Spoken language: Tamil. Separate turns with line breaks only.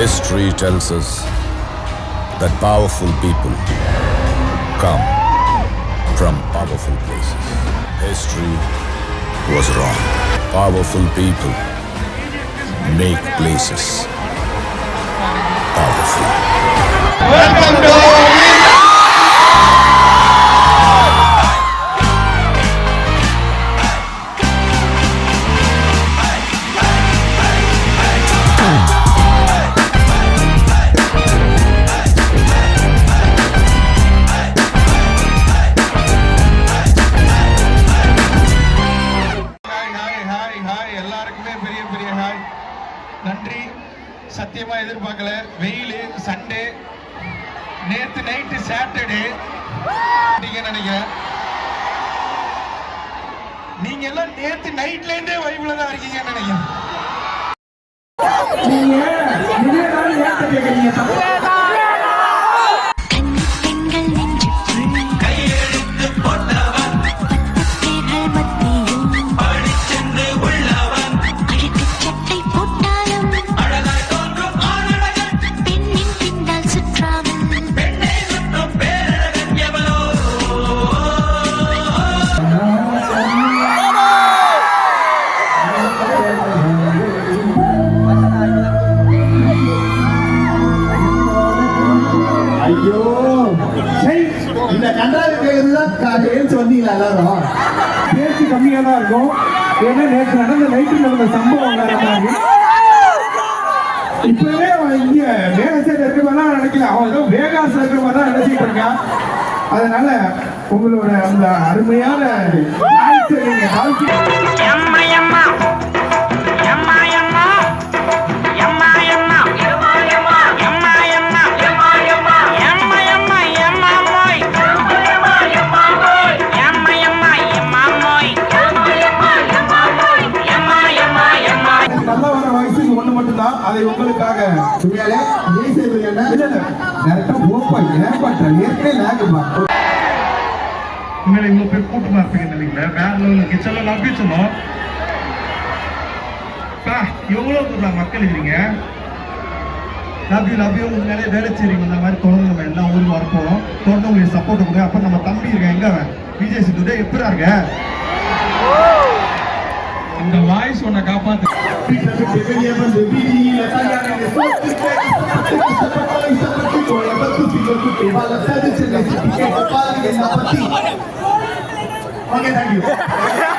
History tells us that powerful people come from powerful places. History was wrong. Powerful people make places powerful.
Welcome to எல்லாருக்குமே பெரிய பெரிய ஹாய். நன்றி. சத்தியமா எதிர்பார்க்கல. வெயில், சண்டே, நேத்து நைட்டு சாட்டர்டே நினைக்கிறேன். நீங்க எல்லாம் நேத்து நைட்ல இருந்தே வைப்ல தான் இருக்கீங்கன்னு நினைக்கிறேன்.
ஐயோ இந்த கண்டாவது எழுந்து வந்தீங்களா எல்லாரும்? பேச்சு கம்மியா தான் இருக்கும். ஏன்னா நேற்று நடந்த நைட்டு நடந்த சம்பவம் வேற மாதிரி. இப்பவே இங்க வேகசேல இருக்கிறவெல்லாம் நினைக்கல, அவன் ஏதோ வேகாசம் இருக்கிறவங்க தான் நினைச்சிட்டு இருக்கான். அதனால உங்களோட அந்த அருமையான ஒண்ணு மட்டும்தான். அதை உங்களுக்காக உங்களை இவ்வளவு பேர் கூட்டமா இருப்பீங்க இல்லைங்களா? வேற லெவலில் கிச்சன்ல நம்பி சொன்னோம். எவ்வளவு தூரம் மக்கள் இருக்கிறீங்க. லவ்யூ உண்மையிலே வேலை செய்றீங்க. இந்த மாதிரி தொடர்ந்து நம்ம எல்லா ஊருக்கு வரப்போறோம். தொடர்ந்து உங்களுக்கு சப்போர்ட் கொடுங்க. அப்ப நம்ம தம்பி இருக்க எங்க விஜய் சித்துடே எப்படி இருக்க? இந்த வாய்ஸ் ஒன்ன காப்பாத்து. Okay, thank you.